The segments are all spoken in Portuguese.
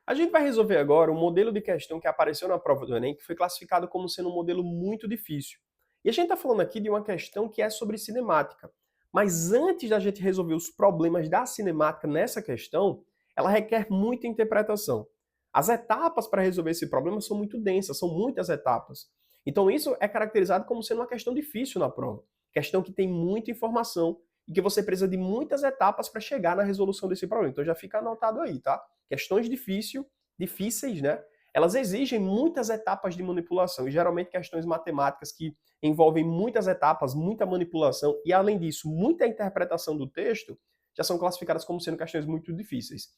A gente vai resolver agora um modelo de questão que apareceu na prova do Enem, que foi classificado como sendo um modelo muito difícil. E a gente está falando aqui de uma questão que é sobre cinemática. Mas antes da gente resolver os problemas da cinemática nessa questão, ela requer muita interpretação. As etapas para resolver esse problema são muito densas, são muitas etapas. Então isso é caracterizado como sendo uma questão difícil na prova. Questão que tem muita informação e que você precisa de muitas etapas para chegar na resolução desse problema. Então já fica anotado aí, tá? Questões difíceis, né? Elas exigem muitas etapas de manipulação, e geralmente questões matemáticas que envolvem muitas etapas, muita manipulação e, além disso, muita interpretação do texto, já são classificadas como sendo questões muito difíceis.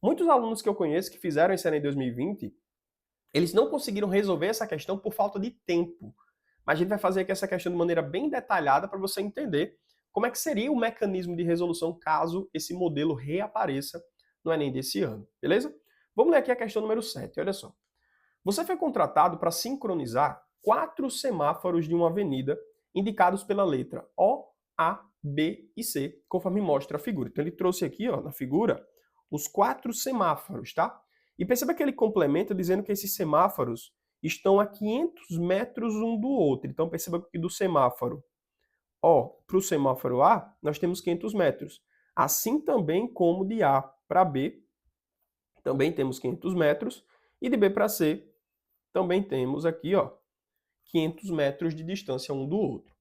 Muitos alunos que eu conheço que fizeram esse Enem 2020, eles não conseguiram resolver essa questão por falta de tempo. Mas a gente vai fazer aqui essa questão de maneira bem detalhada para você entender como é que seria o mecanismo de resolução caso esse modelo reapareça no Enem desse ano, beleza? Vamos ler aqui a questão número 7, olha só. Você foi contratado para sincronizar 4 semáforos de uma avenida indicados pela letra O, A, B e C, conforme mostra a figura. Então ele trouxe aqui, ó, na figura, os 4 semáforos, tá? E perceba que ele complementa dizendo que esses semáforos estão a 500 metros um do outro. Então perceba que do semáforo O para o semáforo A, nós temos 500 metros. Assim também como de A para B, também temos 500 metros. E de B para C, também temos aqui, ó, 500 metros de distância um do outro.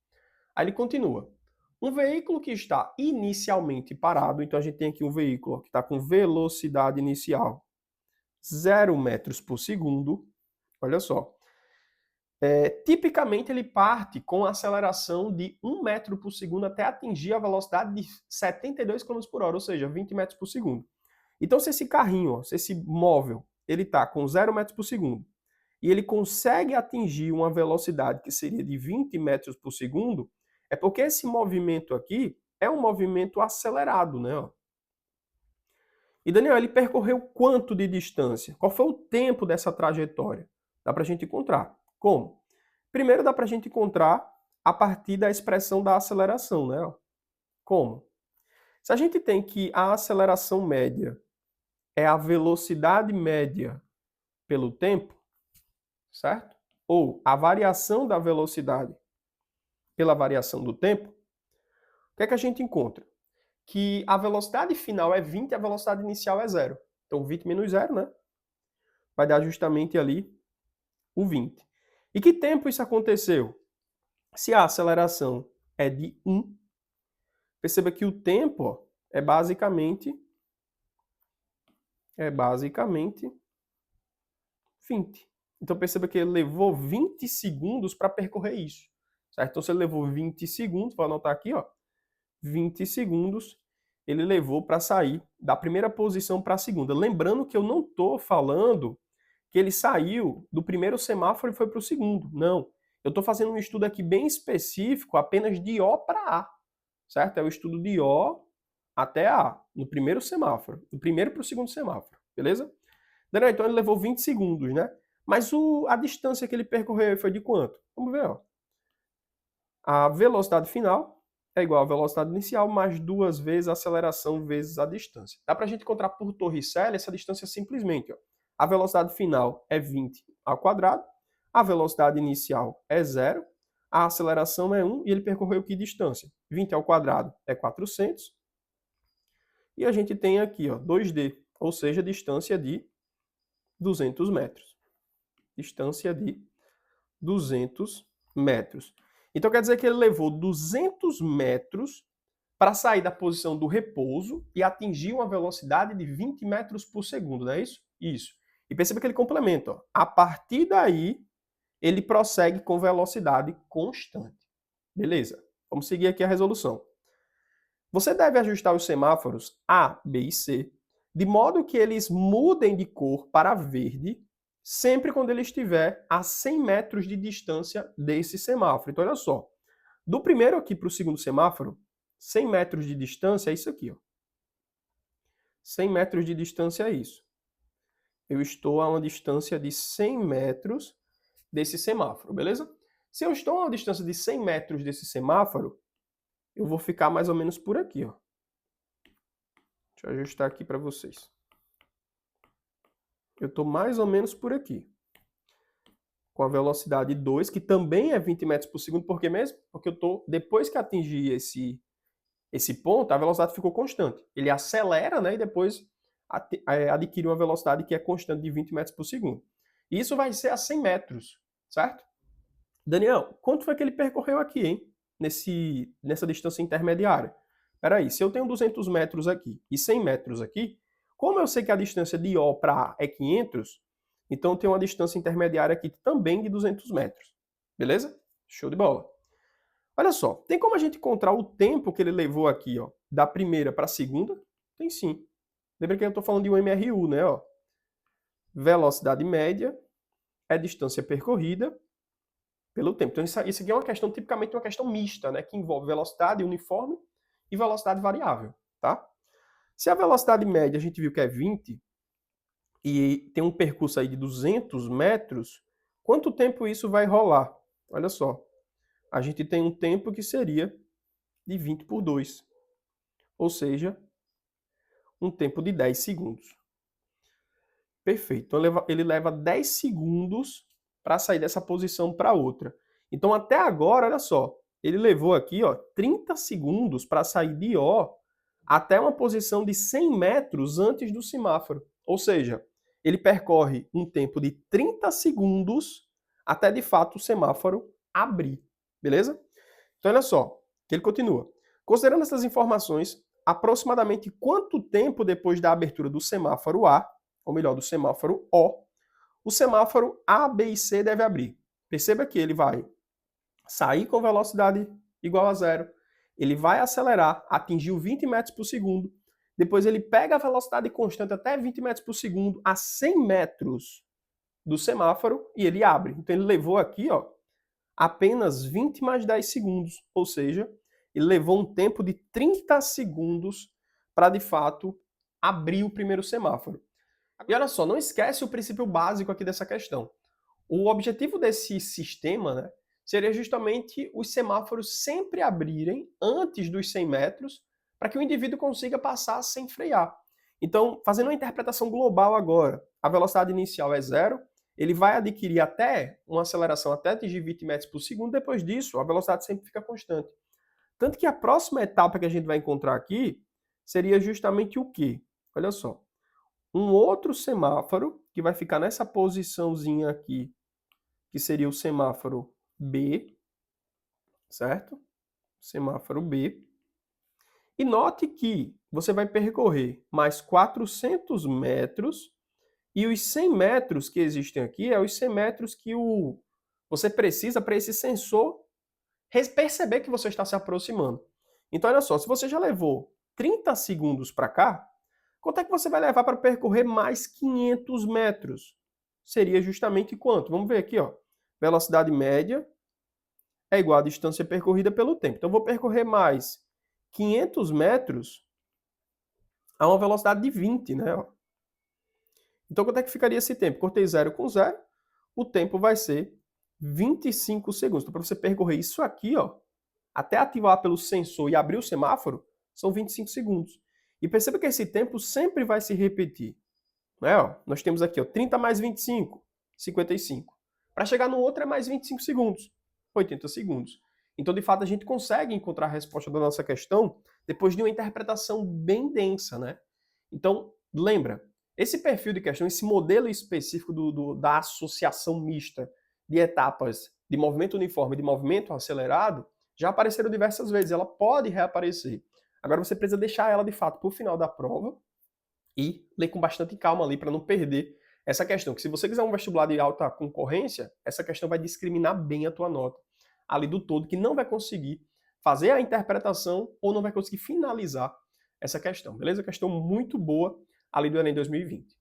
Aí ele continua. Um veículo que está inicialmente parado, então a gente tem aqui um veículo que está com velocidade inicial 0 metros por segundo, olha só. Tipicamente ele parte com aceleração de 1 metro por segundo até atingir a velocidade de 72 km por hora, ou seja, 20 metros por segundo. Então se esse carrinho, ó, se esse móvel, ele está com 0 metros por segundo, e ele consegue atingir uma velocidade que seria de 20 metros por segundo, é porque esse movimento aqui é um movimento acelerado, né? E Daniel, ele percorreu quanto de distância? Qual foi o tempo dessa trajetória? Dá para a gente encontrar. Como? Primeiro dá para a gente encontrar a partir da expressão da aceleração, né? Como? Se a gente tem que a aceleração média é a velocidade média pelo tempo, certo? Ou a variação da velocidade pela variação do tempo, o que é que a gente encontra? Que a velocidade final é 20 e a velocidade inicial é 0. Então 20 menos 0, né? Vai dar justamente ali o 20. E que tempo isso aconteceu? Se a aceleração é de 1, perceba que o tempo ó, é basicamente 20. Então perceba que ele levou 20 segundos para percorrer isso. Certo? Então se ele levou 20 segundos, vou anotar aqui, ó, 20 segundos ele levou para sair da primeira posição para a segunda. Lembrando que eu não estou falando que ele saiu do primeiro semáforo e foi para o segundo. Não. Eu estou fazendo um estudo aqui bem específico, apenas de O para A. Certo? É o estudo de O até A, no primeiro semáforo. Do primeiro para o segundo semáforo. Beleza? Daniel, então ele levou 20 segundos, né? Mas a distância que ele percorreu foi de quanto? Vamos ver, ó. A velocidade final é igual à velocidade inicial mais 2 vezes a aceleração vezes a distância. Dá para a gente encontrar por Torricelli essa distância simplesmente. Ó. A velocidade final é 20 ao quadrado, a velocidade inicial é 0, a aceleração é 1 e ele percorreu que distância? 20 ao quadrado é 400. E a gente tem aqui ó, 2D, ou seja, distância de 200 metros. Distância de 200 metros. Então quer dizer que ele levou 200 metros para sair da posição do repouso e atingir uma velocidade de 20 metros por segundo, não é isso? Isso. E perceba que ele complementa. Ó. A partir daí, ele prossegue com velocidade constante. Beleza. Vamos seguir aqui a resolução. Você deve ajustar os semáforos A, B e C de modo que eles mudem de cor para verde sempre quando ele estiver a 100 metros de distância desse semáforo. Então, olha só. Do primeiro aqui para o segundo semáforo, 100 metros de distância é isso aqui. Ó. 100 metros de distância é isso. Eu estou a uma distância de 100 metros desse semáforo, beleza? Se eu estou a uma distância de 100 metros desse semáforo, eu vou ficar mais ou menos por aqui. Ó. Deixa eu ajustar aqui para vocês. Eu estou mais ou menos por aqui. Com a velocidade 2, que também é 20 metros por segundo. Por quê mesmo? Porque eu estou, depois que atingir esse ponto, a velocidade ficou constante. Ele acelera, né, e depois adquire uma velocidade que é constante de 20 metros por segundo. E isso vai ser a 100 metros, certo? Daniel, quanto foi que ele percorreu aqui, hein? Nessa distância intermediária. Espera aí, se eu tenho 200 metros aqui e 100 metros aqui, como eu sei que a distância de O para A é 500, então eu tenho uma distância intermediária aqui também de 200 metros. Beleza? Show de bola. Olha só, tem como a gente encontrar o tempo que ele levou aqui, ó, da primeira para a segunda? Tem sim. Lembra que eu estou falando de um MRU, né? Ó. Velocidade média é distância percorrida pelo tempo. Então, isso aqui é uma questão, tipicamente uma questão mista, né? Que envolve velocidade uniforme e velocidade variável, tá? Se a velocidade média a gente viu que é 20 e tem um percurso aí de 200 metros, quanto tempo isso vai rolar? Olha só, a gente tem um tempo que seria de 20 por 2, ou seja, um tempo de 10 segundos. Perfeito. Então ele leva 10 segundos para sair dessa posição para outra. Então até agora, olha só, ele levou aqui, ó, 30 segundos para sair de O até uma posição de 100 metros antes do semáforo. Ou seja, ele percorre um tempo de 30 segundos até de fato o semáforo abrir. Beleza? Então olha só, que ele continua. Considerando essas informações, aproximadamente quanto tempo depois da abertura do semáforo A, ou melhor, do semáforo o semáforo A, B e C deve abrir. Perceba que ele vai sair com velocidade igual a zero, ele vai acelerar, atingir o 20 metros por segundo, depois ele pega a velocidade constante até 20 metros por segundo a 100 metros do semáforo e ele abre. Então ele levou aqui, ó, apenas 20 mais 10 segundos, ou seja, ele levou um tempo de 30 segundos para, de fato, abrir o primeiro semáforo. E olha só, não esquece o princípio básico aqui dessa questão. O objetivo desse sistema, né, seria justamente os semáforos sempre abrirem antes dos 100 metros para que o indivíduo consiga passar sem frear. Então, fazendo uma interpretação global agora, a velocidade inicial é zero, ele vai adquirir até uma aceleração até atingir 20 metros por segundo, depois disso a velocidade sempre fica constante. Tanto que a próxima etapa que a gente vai encontrar aqui seria justamente o quê? Olha só, um outro semáforo que vai ficar nessa posiçãozinha aqui, que seria o semáforo B, certo? Semáforo B. E note que você vai percorrer mais 400 metros e os 100 metros que existem aqui é os 100 metros que você precisa para esse sensor perceber que você está se aproximando. Então, olha só, se você já levou 30 segundos para cá, quanto é que você vai levar para percorrer mais 500 metros? Seria justamente quanto? Vamos ver aqui, ó. Velocidade média é igual à distância percorrida pelo tempo. Então, eu vou percorrer mais 500 metros a uma velocidade de 20, né? Então, quanto é que ficaria esse tempo? Cortei 0 com 0, o tempo vai ser 25 segundos. Então, para você percorrer isso aqui, ó, até ativar pelo sensor e abrir o semáforo, são 25 segundos. E perceba que esse tempo sempre vai se repetir. Né? Ó, nós temos aqui ó, 30 mais 25, 55. Para chegar no outro é mais 25 segundos, 80 segundos. Então, de fato, a gente consegue encontrar a resposta da nossa questão depois de uma interpretação bem densa. Né? Então, lembra, esse perfil de questão, esse modelo específico da associação mista de etapas de movimento uniforme e de movimento acelerado, já apareceram diversas vezes, ela pode reaparecer. Agora você precisa deixar ela, de fato, para o final da prova e ler com bastante calma ali para não perder essa questão. Que se você quiser um vestibular de alta concorrência, essa questão vai discriminar bem a tua nota ali do todo, que não vai conseguir fazer a interpretação ou não vai conseguir finalizar essa questão, beleza? Questão muito boa ali do Enem 2020.